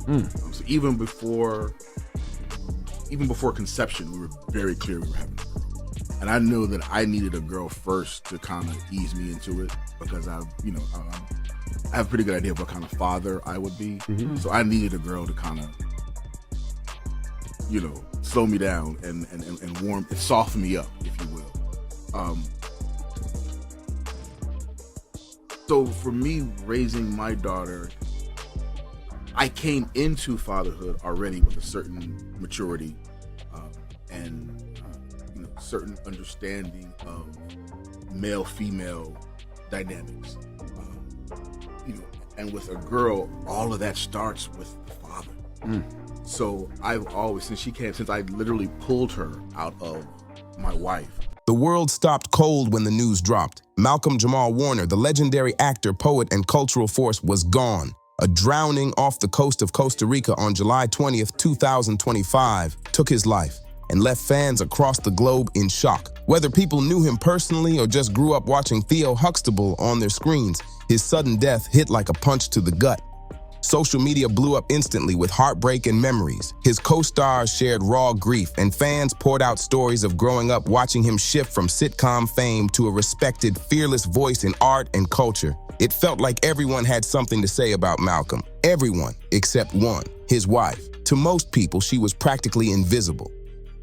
So even before conception, we were very clear we were having a girl. And I knew that I needed a girl first to kind of ease me into it, because I have a pretty good idea of what kind of father I would be. So I needed a girl to kind of, slow me down and warm, and soften me up, if you will. So for me, raising my daughter, I came into fatherhood already with a certain maturity and certain understanding of male-female dynamics. And with a girl, all of that starts with the father. So I've always, since I literally pulled her out of my wife. The world stopped cold when the news dropped. Malcolm-Jamal Warner, the legendary actor, poet, and cultural force, was gone. A drowning off the coast of Costa Rica on July 20th, 2025, took his life and left fans across the globe in shock. Whether people knew him personally or just grew up watching Theo Huxtable on their screens, his sudden death hit like a punch to the gut. Social media blew up instantly with heartbreak and memories. His co-stars shared raw grief, and fans poured out stories of growing up watching him shift from sitcom fame to a respected, fearless voice in art and culture. It felt like everyone had something to say about Malcolm. Everyone except one, his wife. To most people, she was practically invisible.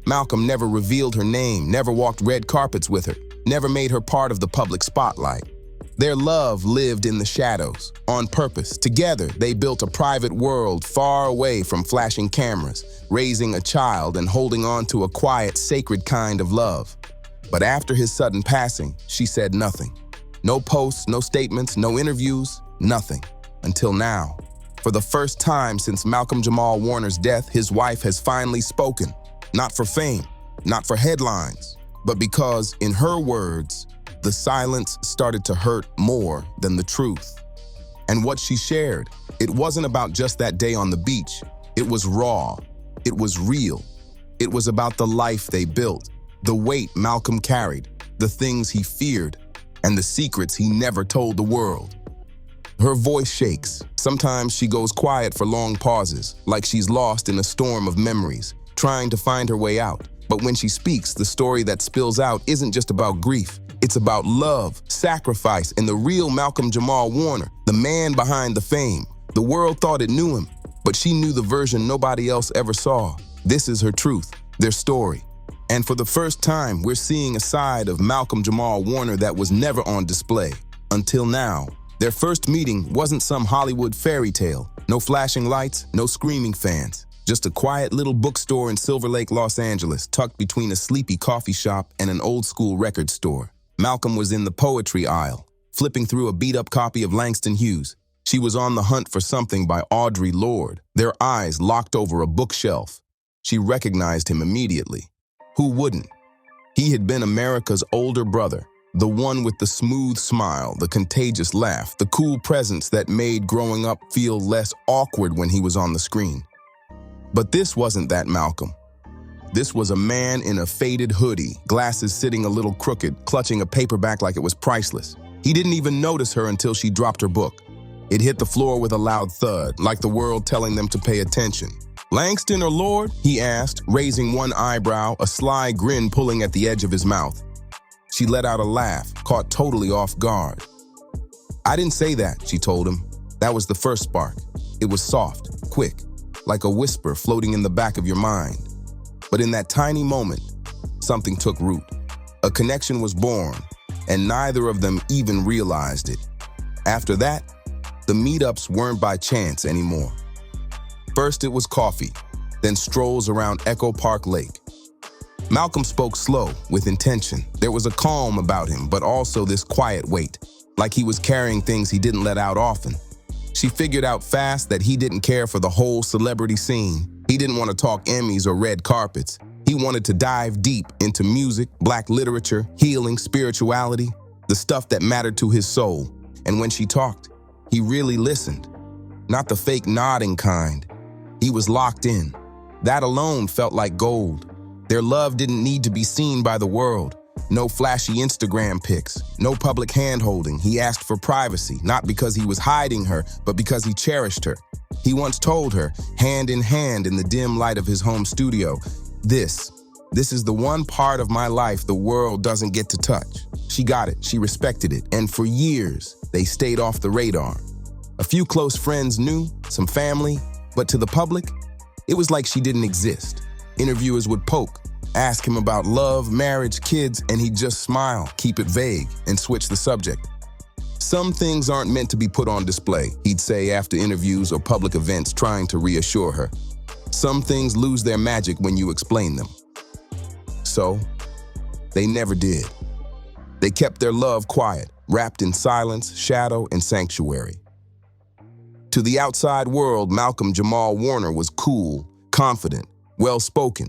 Malcolm never revealed her name, never walked red carpets with her, never made her part of the public spotlight. Their love lived in the shadows, on purpose. Together, they built a private world far away from flashing cameras, raising a child and holding on to a quiet, sacred kind of love. But after his sudden passing, she said nothing. No posts, no statements, no interviews, nothing. Until now. For the first time since Malcolm-Jamal Warner's death, his wife has finally spoken. Not for fame, not for headlines, but because, in her words, the silence started to hurt more than the truth. And what she shared, it wasn't about just that day on the beach. It was raw. It was real. It was about the life they built, the weight Malcolm carried, the things he feared, and the secrets he never told the world. Her voice shakes. Sometimes she goes quiet for long pauses, like she's lost in a storm of memories, trying to find her way out. But when she speaks, the story that spills out isn't just about grief. It's about love, sacrifice, and the real Malcolm-Jamal Warner, the man behind the fame. The world thought it knew him, but she knew the version nobody else ever saw. This is her truth, their story. And for the first time, we're seeing a side of Malcolm-Jamal Warner that was never on display. Until now. Their first meeting wasn't some Hollywood fairy tale. No flashing lights, no screaming fans. Just a quiet little bookstore in Silver Lake, Los Angeles, tucked between a sleepy coffee shop and an old-school record store. Malcolm was in the poetry aisle, flipping through a beat-up copy of Langston Hughes. She was on the hunt for something by Audre Lorde, their eyes locked over a bookshelf. She recognized him immediately. Who wouldn't? He had been America's older brother, the one with the smooth smile, the contagious laugh, the cool presence that made growing up feel less awkward when he was on the screen. But this wasn't that Malcolm. This was a man in a faded hoodie, glasses sitting a little crooked, clutching a paperback like it was priceless. He didn't even notice her until she dropped her book. It hit the floor with a loud thud, like the world telling them to pay attention. "Langston or Lord?" he asked, raising one eyebrow, a sly grin pulling at the edge of his mouth. She let out a laugh, caught totally off guard. "I didn't say that," she told him. "That was the first spark. It was soft, quick, like a whisper floating in the back of your mind. But in that tiny moment, something took root. A connection was born, and neither of them even realized it. After that, the meetups weren't by chance anymore. First it was coffee, then strolls around Echo Park Lake. Malcolm spoke slow, with intention. There was a calm about him, but also this quiet weight, like he was carrying things he didn't let out often. She figured out fast that he didn't care for the whole celebrity scene. He didn't want to talk Emmys or red carpets. He wanted to dive deep into music, Black literature, healing, spirituality, the stuff that mattered to his soul. And when she talked, he really listened. Not the fake nodding kind. He was locked in. That alone felt like gold. Their love didn't need to be seen by the world. No flashy Instagram pics, no public hand-holding. He asked for privacy, not because he was hiding her, but because he cherished her. He once told her, hand in hand in the dim light of his home studio, This is the one part of my life the world doesn't get to touch." She got it, she respected it, and for years, they stayed off the radar. A few close friends knew, some family, but to the public, it was like she didn't exist. Interviewers would poke, ask him about love, marriage, kids, and he'd just smile, keep it vague, and switch the subject. "Some things aren't meant to be put on display," he'd say after interviews or public events, trying to reassure her. "Some things lose their magic when you explain them." So, they never did. They kept their love quiet, wrapped in silence, shadow, and sanctuary. To the outside world, Malcolm-Jamal Warner was cool, confident, well-spoken,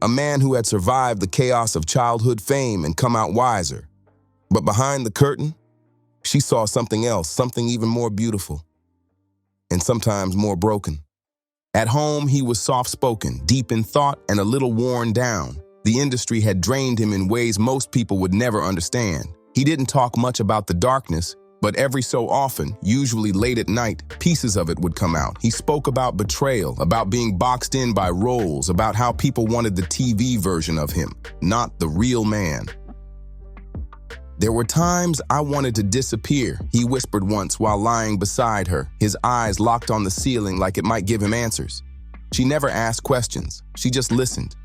a man who had survived the chaos of childhood fame and come out wiser. But behind the curtain, she saw something else, something even more beautiful, and sometimes more broken. At home, he was soft-spoken, deep in thought, and a little worn down. The industry had drained him in ways most people would never understand. He didn't talk much about the darkness, but every so often, usually late at night, pieces of it would come out. He spoke about betrayal, about being boxed in by roles, about how people wanted the TV version of him, not the real man. "There were times I wanted to disappear," he whispered once while lying beside her, his eyes locked on the ceiling like it might give him answers. She never asked questions, she just listened.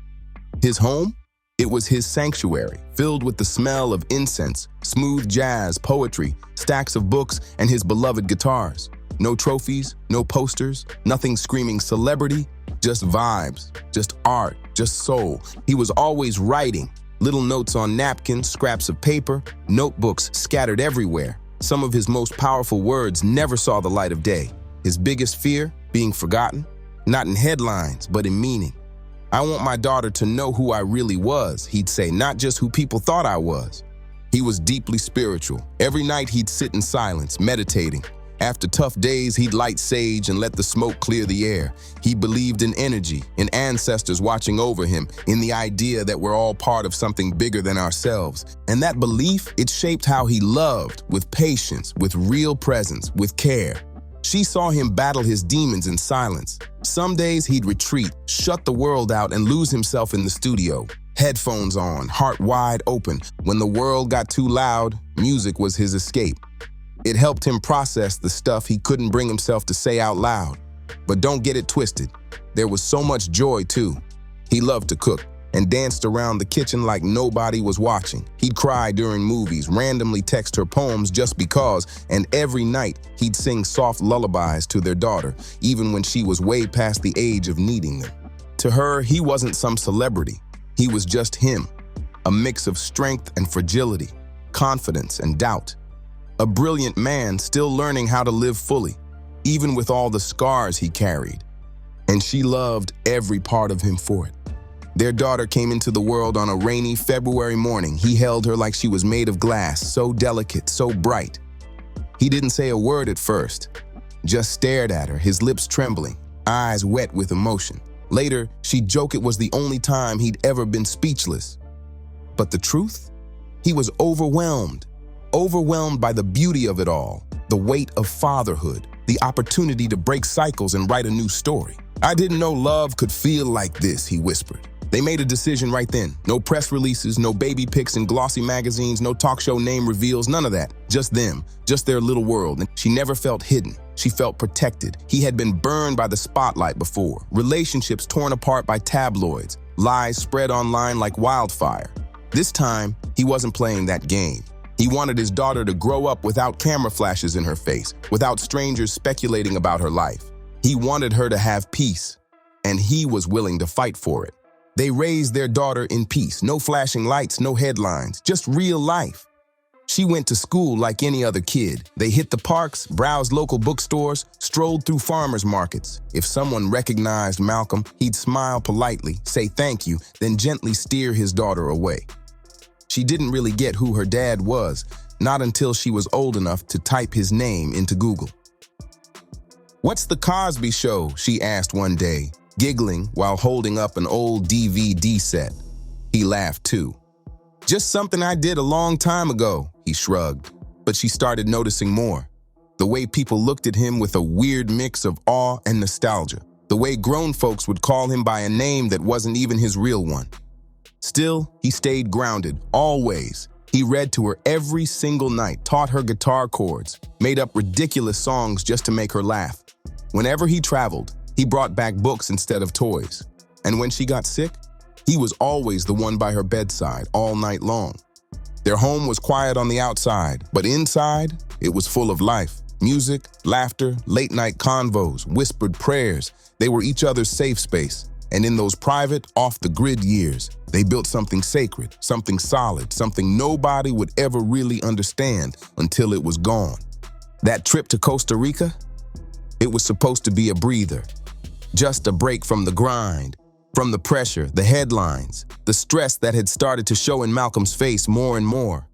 His home? It was his sanctuary, filled with the smell of incense, smooth jazz, poetry, stacks of books, and his beloved guitars. No trophies, no posters, nothing screaming celebrity, just vibes, just art, just soul. He was always writing, little notes on napkins, scraps of paper, notebooks scattered everywhere. Some of his most powerful words never saw the light of day. His biggest fear, being forgotten, not in headlines, but in meaning. "I want my daughter to know who I really was," he'd say, "not just who people thought I was." He was deeply spiritual. Every night he'd sit in silence, meditating. After tough days, he'd light sage and let the smoke clear the air. He believed in energy, in ancestors watching over him, in the idea that we're all part of something bigger than ourselves. And that belief, it shaped how he loved, with patience, with real presence, with care. She saw him battle his demons in silence. Some days he'd retreat, shut the world out, and lose himself in the studio. Headphones on, heart wide open. When the world got too loud, music was his escape. It helped him process the stuff he couldn't bring himself to say out loud. But don't get it twisted. There was so much joy, too. He loved to cook and danced around the kitchen like nobody was watching. He'd cry during movies, randomly text her poems just because, and every night he'd sing soft lullabies to their daughter, even when she was way past the age of needing them. To her, he wasn't some celebrity. He was just him, a mix of strength and fragility, confidence and doubt. A brilliant man still learning how to live fully, even with all the scars he carried. And she loved every part of him for it. Their daughter came into the world on a rainy February morning. He held her like she was made of glass, so delicate, so bright. He didn't say a word at first, just stared at her, his lips trembling, eyes wet with emotion. Later, she'd joke it was the only time he'd ever been speechless. But the truth? He was overwhelmed by the beauty of it all, the weight of fatherhood, the opportunity to break cycles and write a new story. "I didn't know love could feel like this," he whispered. They made a decision right then. No press releases, no baby pics in glossy magazines, no talk show name reveals, none of that. Just them, just their little world. And she never felt hidden. She felt protected. He had been burned by the spotlight before. Relationships torn apart by tabloids. Lies spread online like wildfire. This time, he wasn't playing that game. He wanted his daughter to grow up without camera flashes in her face, without strangers speculating about her life. He wanted her to have peace, and he was willing to fight for it. They raised their daughter in peace, no flashing lights, no headlines, just real life. She went to school like any other kid. They hit the parks, browsed local bookstores, strolled through farmers markets. If someone recognized Malcolm, he'd smile politely, say thank you, then gently steer his daughter away. She didn't really get who her dad was, not until she was old enough to type his name into Google. "What's the Cosby show?" she asked one day, giggling while holding up an old DVD set. He laughed too. Just something I did a long time ago, he shrugged. But she started noticing more. The way people looked at him with a weird mix of awe and nostalgia. The way grown folks would call him by a name that wasn't even his real one. Still, he stayed grounded, always. He read to her every single night, taught her guitar chords, made up ridiculous songs just to make her laugh. Whenever he traveled, he brought back books instead of toys. And when she got sick, he was always the one by her bedside all night long. Their home was quiet on the outside, but inside, it was full of life. Music, laughter, late-night convos, whispered prayers. They were each other's safe space. And in those private, off-the-grid years, they built something sacred, something solid, something nobody would ever really understand until it was gone. That trip to Costa Rica? It was supposed to be a breather. Just a break from the grind, from the pressure, the headlines, the stress that had started to show in Malcolm's face more and more.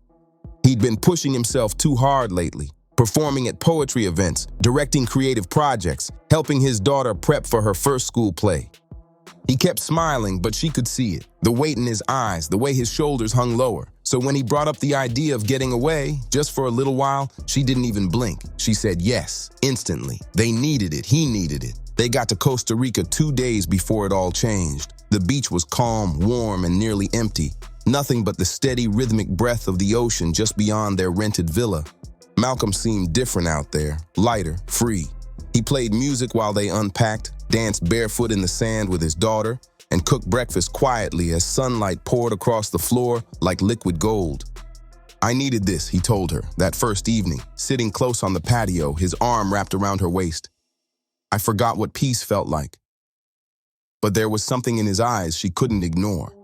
He'd been pushing himself too hard lately, performing at poetry events, directing creative projects, helping his daughter prep for her first school play. He kept smiling, but she could see it. The weight in his eyes, the way his shoulders hung lower. So when he brought up the idea of getting away, just for a little while, she didn't even blink. She said yes, instantly. They needed it, he needed it. They got to Costa Rica 2 days before it all changed. The beach was calm, warm, and nearly empty. Nothing but the steady, rhythmic breath of the ocean just beyond their rented villa. Malcolm seemed different out there, lighter, free. He played music while they unpacked, danced barefoot in the sand with his daughter, and cooked breakfast quietly as sunlight poured across the floor like liquid gold. I needed this, he told her, that first evening, sitting close on the patio, his arm wrapped around her waist. I forgot what peace felt like. But there was something in his eyes she couldn't ignore.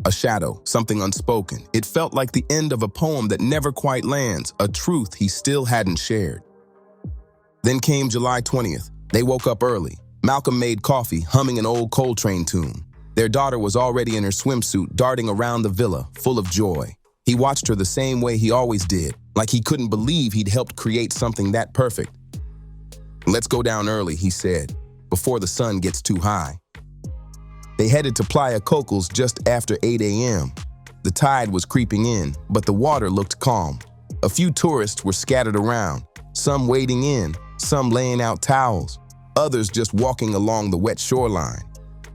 A shadow, something unspoken. It felt like the end of a poem that never quite lands, a truth he still hadn't shared. Then came July 20th. They woke up early. Malcolm made coffee, humming an old Coltrane tune. Their daughter was already in her swimsuit, darting around the villa, full of joy. He watched her the same way he always did, like he couldn't believe he'd helped create something that perfect. Let's go down early, he said, before the sun gets too high. They headed to Playa Cocos just after 8 a.m. The tide was creeping in, but the water looked calm. A few tourists were scattered around, some wading in, some laying out towels, others just walking along the wet shoreline.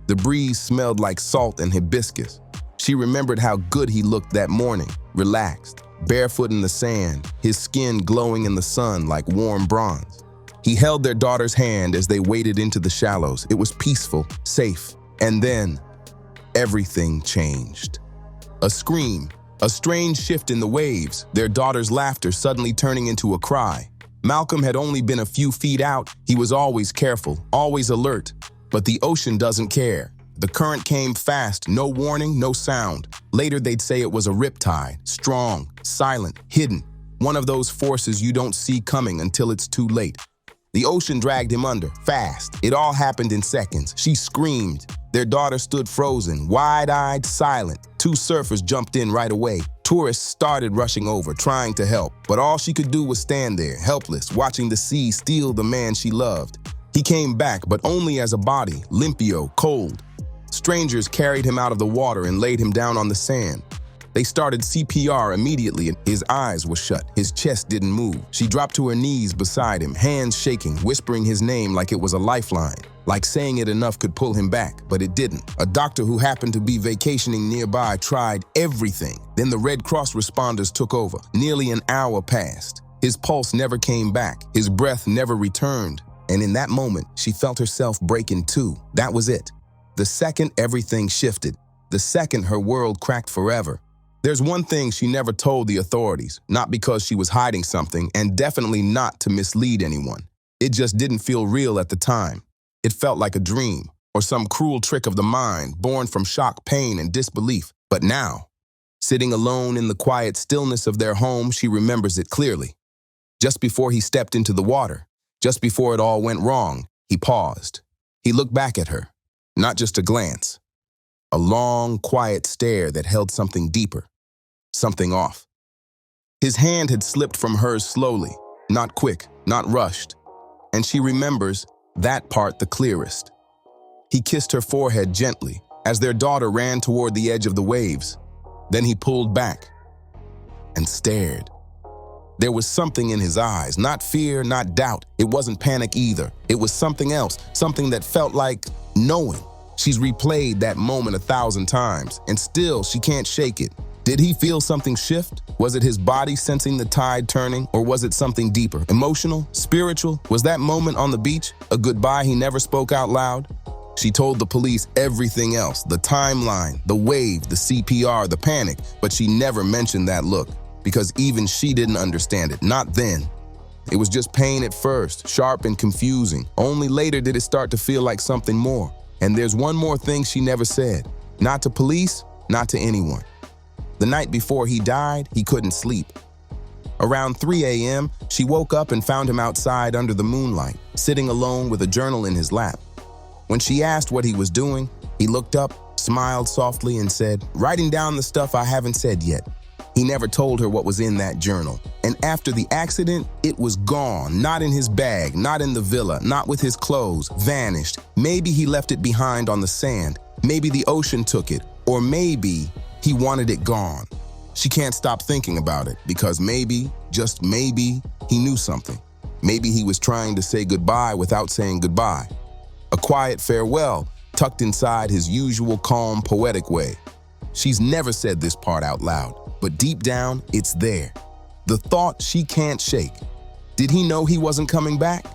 The breeze smelled like salt and hibiscus. She remembered how good he looked that morning, relaxed, barefoot in the sand, his skin glowing in the sun like warm bronze. He held their daughter's hand as they waded into the shallows. It was peaceful, safe. And then, everything changed. A scream, a strange shift in the waves, their daughter's laughter suddenly turning into a cry. Malcolm had only been a few feet out. He was always careful, always alert. But the ocean doesn't care. The current came fast, no warning, no sound. Later they'd say it was a riptide, strong, silent, hidden. One of those forces you don't see coming until it's too late. The ocean dragged him under, fast. It all happened in seconds. She screamed. Their daughter stood frozen, wide-eyed, silent. 2 surfers jumped in right away. Tourists started rushing over, trying to help. But all she could do was stand there, helpless, watching the sea steal the man she loved. He came back, but only as a body, limpio, cold. Strangers carried him out of the water and laid him down on the sand. They started CPR immediately, and his eyes were shut. His chest didn't move. She dropped to her knees beside him, hands shaking, whispering his name like it was a lifeline. Like saying it enough could pull him back, but it didn't. A doctor who happened to be vacationing nearby tried everything. Then the Red Cross responders took over. Nearly an hour passed. His pulse never came back. His breath never returned. And in that moment, she felt herself break in two. That was it. The second everything shifted. The second her world cracked forever. There's one thing she never told the authorities, not because she was hiding something, and definitely not to mislead anyone. It just didn't feel real at the time. It felt like a dream, or some cruel trick of the mind, born from shock, pain, and disbelief. But now, sitting alone in the quiet stillness of their home, she remembers it clearly. Just before he stepped into the water, just before it all went wrong, he paused. He looked back at her, not just a glance. A long, quiet stare that held something deeper, something off. His hand had slipped from hers slowly, not quick, not rushed, and she remembers that part the clearest. He kissed her forehead gently as their daughter ran toward the edge of the waves. Then he pulled back and stared. There was something in his eyes, not fear, not doubt. It wasn't panic either. It was something else, something that felt like knowing. She's replayed that moment 1,000 times, and still she can't shake it. Did he feel something shift? Was it his body sensing the tide turning, or was it something deeper, emotional, spiritual? Was that moment on the beach a goodbye he never spoke out loud? She told the police everything else, the timeline, the wave, the CPR, the panic, but she never mentioned that look, because even she didn't understand it, not then. It was just pain at first, sharp and confusing. Only later did it start to feel like something more. And there's one more thing she never said, not to police, not to anyone. The night before he died, he couldn't sleep. Around 3 a.m., she woke up and found him outside under the moonlight, sitting alone with a journal in his lap. When she asked what he was doing, he looked up, smiled softly, and said, "Writing down the stuff I haven't said yet." He never told her what was in that journal. And after the accident, it was gone, not in his bag, not in the villa, not with his clothes, vanished. Maybe he left it behind on the sand. Maybe the ocean took it, or maybe he wanted it gone. She can't stop thinking about it because maybe, just maybe, he knew something. Maybe he was trying to say goodbye without saying goodbye. A quiet farewell tucked inside his usual calm, poetic way. She's never said this part out loud, but deep down, it's there. The thought she can't shake. Did he know he wasn't coming back?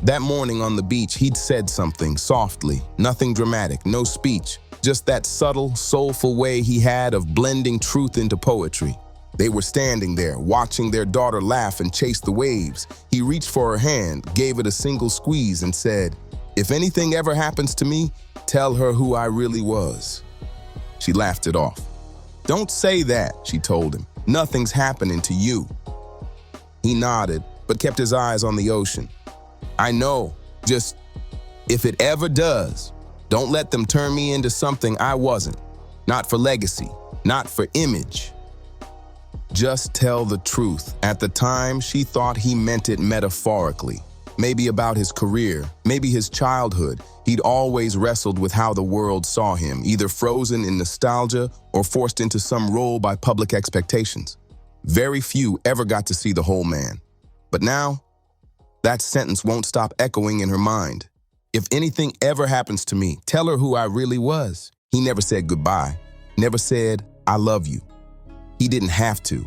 That morning on the beach, he'd said something softly, nothing dramatic, no speech, just that subtle, soulful way he had of blending truth into poetry. They were standing there, watching their daughter laugh and chase the waves. He reached for her hand, gave it a single squeeze, and said, "If anything ever happens to me, tell her who I really was." She laughed it off. "Don't say that," she told him. "Nothing's happening to you." He nodded, but kept his eyes on the ocean. "I know, just if it ever does, don't let them turn me into something I wasn't. Not for legacy, not for image. Just tell the truth." At the time, she thought he meant it metaphorically. Maybe about his career, maybe his childhood. He'd always wrestled with how the world saw him, either frozen in nostalgia or forced into some role by public expectations. Very few ever got to see the whole man. But now, that sentence won't stop echoing in her mind. If anything ever happens to me, tell her who I really was. He never said goodbye, never said, "I love you." He didn't have to.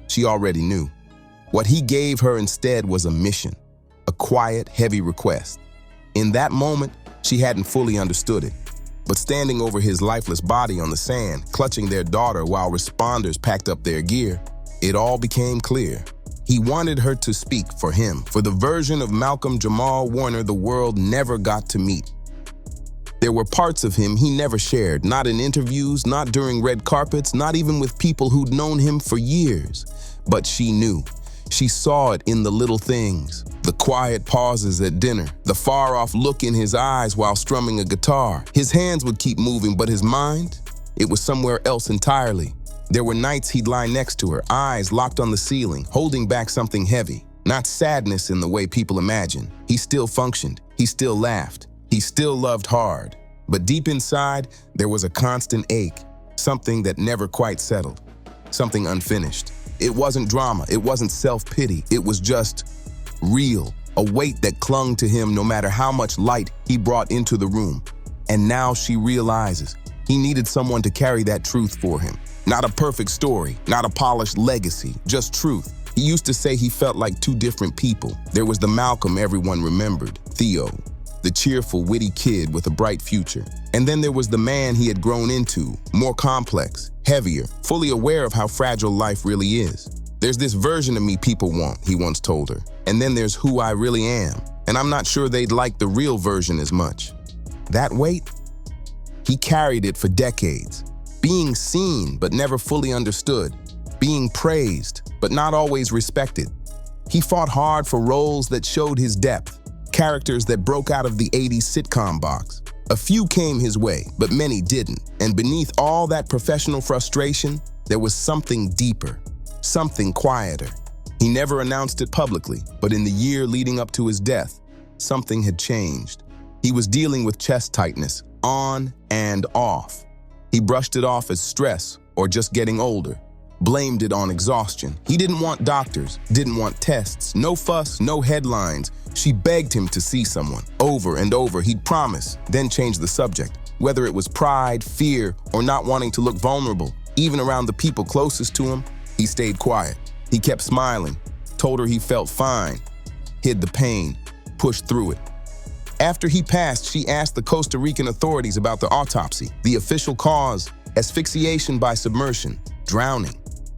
She already knew. What he gave her instead was a mission, a quiet, heavy request. In that moment, she hadn't fully understood it. But standing over his lifeless body on the sand, clutching their daughter while responders packed up their gear, it all became clear. He wanted her to speak for him, for the version of Malcolm-Jamal Warner the world never got to meet. There were parts of him he never shared, not in interviews, not during red carpets, not even with people who'd known him for years. But she knew. She saw it in the little things, the quiet pauses at dinner, the far-off look in his eyes while strumming a guitar. His hands would keep moving, but his mind, it was somewhere else entirely. There were nights he'd lie next to her, eyes locked on the ceiling, holding back something heavy. Not sadness in the way people imagine. He still functioned. He still laughed. He still loved hard. But deep inside, there was a constant ache, something that never quite settled, something unfinished. It wasn't drama. It wasn't self-pity. It was just real, a weight that clung to him no matter how much light he brought into the room. And now she realizes he needed someone to carry that truth for him. Not a perfect story, not a polished legacy, just truth. He used to say he felt like two different people. There was the Malcolm everyone remembered, Theo, the cheerful, witty kid with a bright future. And then there was the man he had grown into, more complex, heavier, fully aware of how fragile life really is. "There's this version of me people want," he once told her. "And then there's who I really am. And I'm not sure they'd like the real version as much." That weight, he carried it for decades. Being seen, but never fully understood. Being praised, but not always respected. He fought hard for roles that showed his depth. Characters that broke out of the 80s sitcom box. A few came his way, but many didn't. And beneath all that professional frustration, there was something deeper, something quieter. He never announced it publicly, but in the year leading up to his death, something had changed. He was dealing with chest tightness, on and off. He brushed it off as stress or just getting older. Blamed it on exhaustion. He didn't want doctors, didn't want tests, no fuss, no headlines. She begged him to see someone. Over and over, he'd promise, then change the subject. Whether it was pride, fear, or not wanting to look vulnerable, even around the people closest to him, he stayed quiet. He kept smiling, told her he felt fine, hid the pain, pushed through it. After he passed, she asked the Costa Rican authorities about the autopsy, the official cause, asphyxiation by submersion, drowning.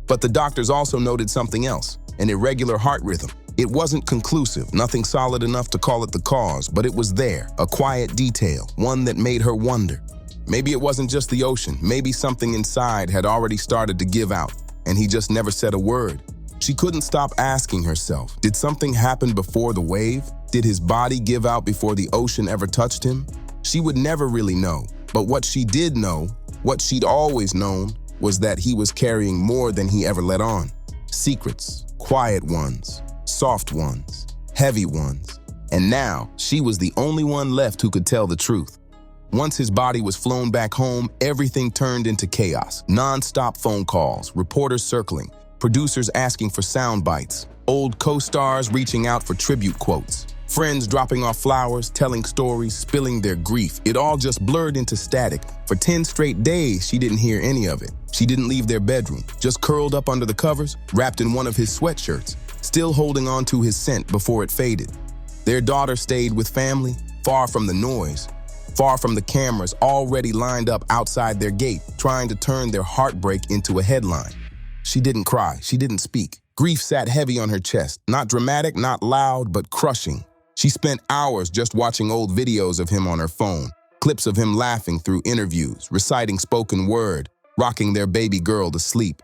But the doctors also noted something else, an irregular heart rhythm. It wasn't conclusive, nothing solid enough to call it the cause, but it was there, a quiet detail, one that made her wonder. Maybe it wasn't just the ocean, maybe something inside had already started to give out, and he just never said a word. She couldn't stop asking herself, did something happen before the wave? Did his body give out before the ocean ever touched him? She would never really know, but what she did know, what she'd always known, was that he was carrying more than he ever let on. Secrets, quiet ones, soft ones, heavy ones. And now, she was the only one left who could tell the truth. Once his body was flown back home, everything turned into chaos. Non-stop phone calls, reporters circling, producers asking for sound bites, old co-stars reaching out for tribute quotes, friends dropping off flowers, telling stories, spilling their grief. It all just blurred into static. For 10 straight days, she didn't hear any of it. She didn't leave their bedroom, just curled up under the covers, wrapped in one of his sweatshirts, still holding on to his scent before it faded. Their daughter stayed with family, far from the noise, far from the cameras already lined up outside their gate, trying to turn their heartbreak into a headline. She didn't cry, she didn't speak. Grief sat heavy on her chest, not dramatic, not loud, but crushing. She spent hours just watching old videos of him on her phone, clips of him laughing through interviews, reciting spoken word, rocking their baby girl to sleep.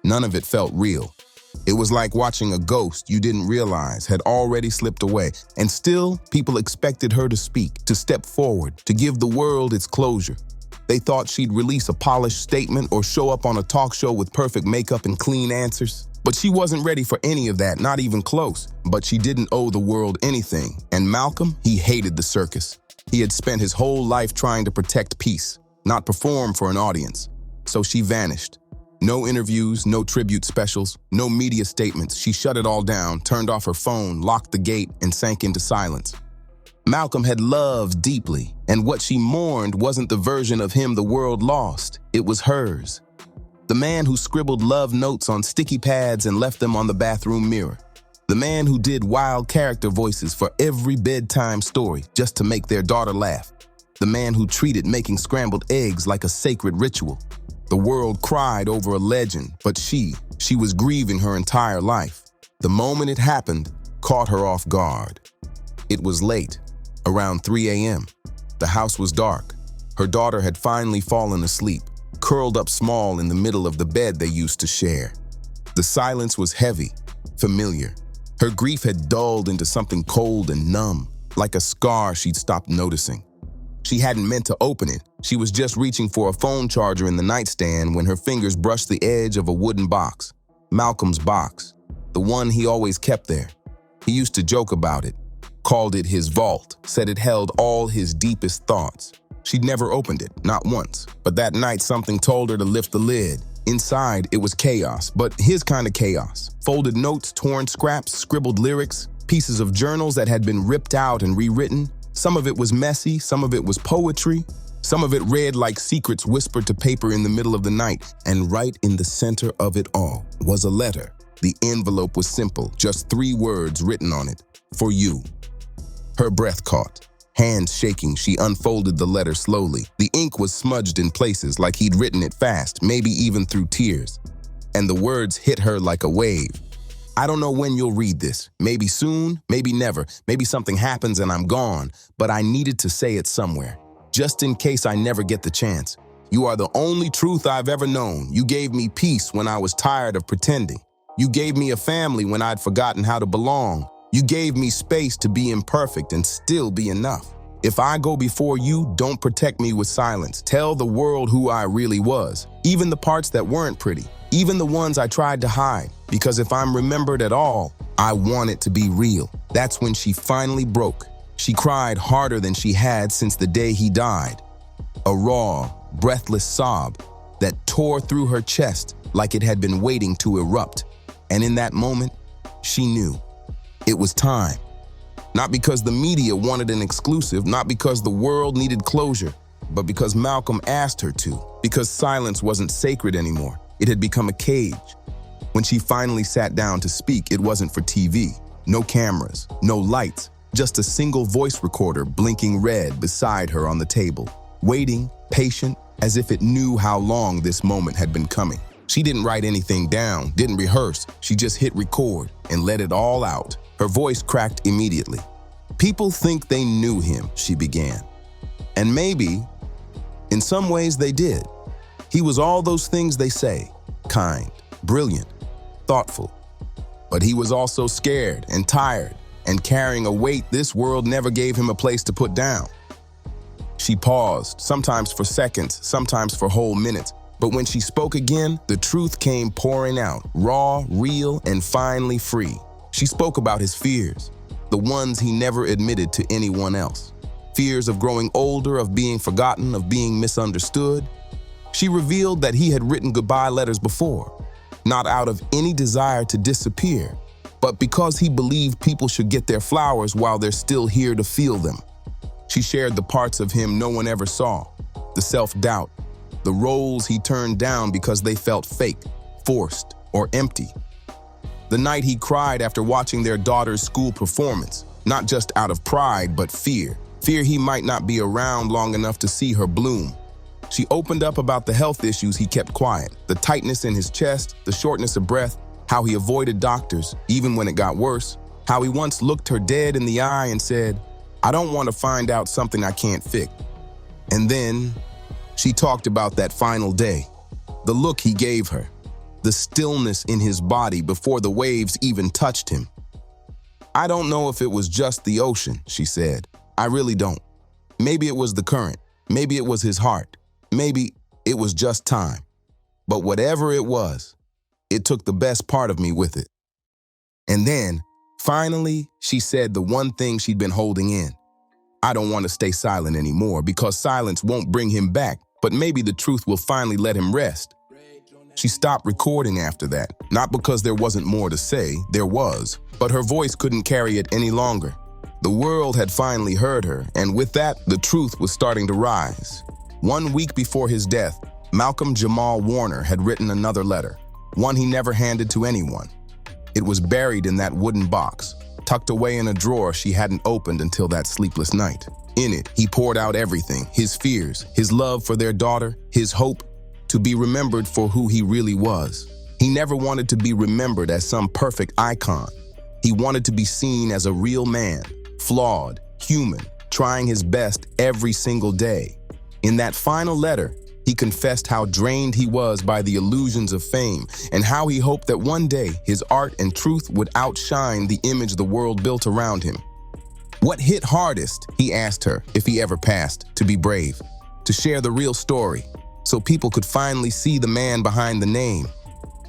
None of it felt real. It was like watching a ghost you didn't realize had already slipped away, and still people expected her to speak, to step forward, to give the world its closure. They thought she'd release a polished statement or show up on a talk show with perfect makeup and clean answers. But she wasn't ready for any of that, not even close. But she didn't owe the world anything. And Malcolm, he hated the circus. He had spent his whole life trying to protect peace, not perform for an audience. So she vanished. No interviews, no tribute specials, no media statements. She shut it all down, turned off her phone, locked the gate, and sank into silence. Malcolm had loved deeply, and what she mourned wasn't the version of him the world lost. It was hers. The man who scribbled love notes on sticky pads and left them on the bathroom mirror. The man who did wild character voices for every bedtime story just to make their daughter laugh. The man who treated making scrambled eggs like a sacred ritual. The world cried over a legend, but she was grieving her entire life. The moment it happened caught her off guard. It was late, around 3 a.m. The house was dark. Her daughter had finally fallen asleep, curled up small in the middle of the bed they used to share. The silence was heavy, familiar. Her grief had dulled into something cold and numb, like a scar she'd stopped noticing. She hadn't meant to open it. She was just reaching for a phone charger in the nightstand when her fingers brushed the edge of a wooden box. Malcolm's box, the one he always kept there. He used to joke about it, called it his vault, said it held all his deepest thoughts. She'd never opened it, not once. But that night, something told her to lift the lid. Inside, it was chaos, but his kind of chaos. Folded notes, torn scraps, scribbled lyrics, pieces of journals that had been ripped out and rewritten. Some of it was messy, some of it was poetry. Some of it read like secrets whispered to paper in the middle of the night. And right in the center of it all was a letter. The envelope was simple, just 3 words written on it. For you. Her breath caught. Hands shaking, she unfolded the letter slowly. The ink was smudged in places like he'd written it fast, maybe even through tears. And the words hit her like a wave. I don't know when you'll read this. Maybe soon, maybe never. Maybe something happens and I'm gone. But I needed to say it somewhere, just in case I never get the chance. You are the only truth I've ever known. You gave me peace when I was tired of pretending. You gave me a family when I'd forgotten how to belong. You gave me space to be imperfect and still be enough. If I go before you, don't protect me with silence. Tell the world who I really was, even the parts that weren't pretty, even the ones I tried to hide. Because if I'm remembered at all, I want it to be real. That's when she finally broke. She cried harder than she had since the day he died. A raw, breathless sob, that tore through her chest like it had been waiting to erupt. And in that moment, she knew it was time. Not because the media wanted an exclusive, not because the world needed closure, but because Malcolm asked her to, because silence wasn't sacred anymore. It had become a cage. When she finally sat down to speak, it wasn't for TV. No cameras, no lights, just a single voice recorder blinking red beside her on the table, waiting, patient, as if it knew how long this moment had been coming. She didn't write anything down, didn't rehearse. She just hit record and let it all out. Her voice cracked immediately. "People think they knew him," she began. And maybe, in some ways, they did. He was all those things they say: kind, brilliant, thoughtful. But he was also scared and tired and carrying a weight this world never gave him a place to put down. She paused, sometimes for seconds, sometimes for whole minutes. But when she spoke again, the truth came pouring out, raw, real, and finally free. She spoke about his fears, the ones he never admitted to anyone else. Fears of growing older, of being forgotten, of being misunderstood. She revealed that he had written goodbye letters before, not out of any desire to disappear, but because he believed people should get their flowers while they're still here to feel them. She shared the parts of him no one ever saw, the self-doubt, the roles he turned down because they felt fake, forced, or empty. The night he cried after watching their daughter's school performance, not just out of pride, but fear. Fear he might not be around long enough to see her bloom. She opened up about the health issues he kept quiet, the tightness in his chest, the shortness of breath, how he avoided doctors, even when it got worse, how he once looked her dead in the eye and said, "I don't want to find out something I can't fix." And then she talked about that final day, the look he gave her, the stillness in his body before the waves even touched him. "I don't know if it was just the ocean," she said. "I really don't. Maybe it was the current. Maybe it was his heart. Maybe it was just time. But whatever it was, it took the best part of me with it." And then, finally, she said the one thing she'd been holding in. "I don't want to stay silent anymore because silence won't bring him back, but maybe the truth will finally let him rest." She stopped recording after that, not because there wasn't more to say, there was, but her voice couldn't carry it any longer. The world had finally heard her, and with that, the truth was starting to rise. 1 week before his death, Malcolm-Jamal Warner had written another letter, one he never handed to anyone. It was buried in that wooden box, tucked away in a drawer she hadn't opened until that sleepless night. In it, he poured out everything, his fears, his love for their daughter, his hope to be remembered for who he really was. He never wanted to be remembered as some perfect icon. He wanted to be seen as a real man, flawed, human, trying his best every single day. In that final letter, he confessed how drained he was by the illusions of fame and how he hoped that one day his art and truth would outshine the image the world built around him. What hit hardest, he asked her, if he ever passed, to be brave, to share the real story, so people could finally see the man behind the name.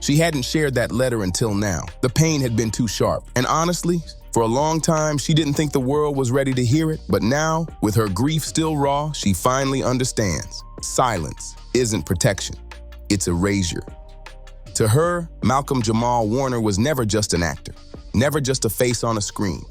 She hadn't shared that letter until now. The pain had been too sharp, and honestly, for a long time, she didn't think the world was ready to hear it, but now, with her grief still raw, she finally understands. Silence isn't protection, it's erasure. To her, Malcolm-Jamal Warner was never just an actor, never just a face on a screen.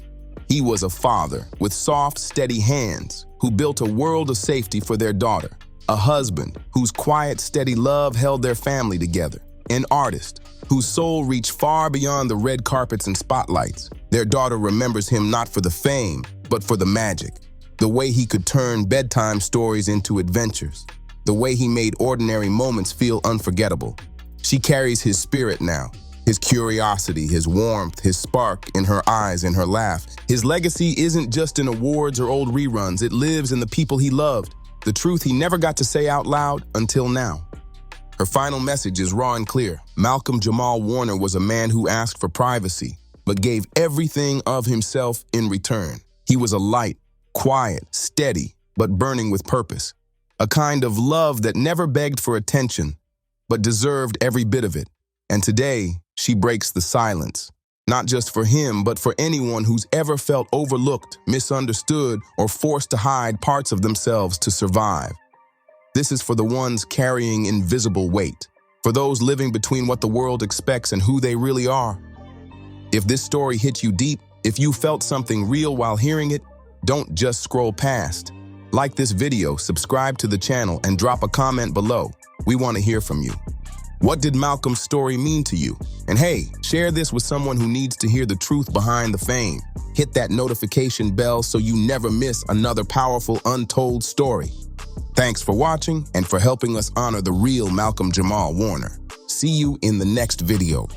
He was a father with soft, steady hands who built a world of safety for their daughter, a husband whose quiet, steady love held their family together, an artist whose soul reached far beyond the red carpets and spotlights. Their daughter remembers him not for the fame, but for the magic, the way he could turn bedtime stories into adventures, the way he made ordinary moments feel unforgettable. She carries his spirit now, his curiosity, his warmth, his spark in her eyes and her laugh. His legacy isn't just in awards or old reruns, it lives in the people he loved, the truth he never got to say out loud until now. Her final message is raw and clear. Malcolm-Jamal Warner was a man who asked for privacy, but gave everything of himself in return. He was a light, quiet, steady, but burning with purpose. A kind of love that never begged for attention, but deserved every bit of it. And today, she breaks the silence, not just for him, but for anyone who's ever felt overlooked, misunderstood, or forced to hide parts of themselves to survive. This is for the ones carrying invisible weight, for those living between what the world expects and who they really are. If this story hit you deep, if you felt something real while hearing it, don't just scroll past. Like this video, subscribe to the channel, and drop a comment below. We want to hear from you. What did Malcolm's story mean to you? And hey, share this with someone who needs to hear the truth behind the fame. Hit that notification bell so you never miss another powerful untold story. Thanks for watching and for helping us honor the real Malcolm-Jamal Warner. See you in the next video.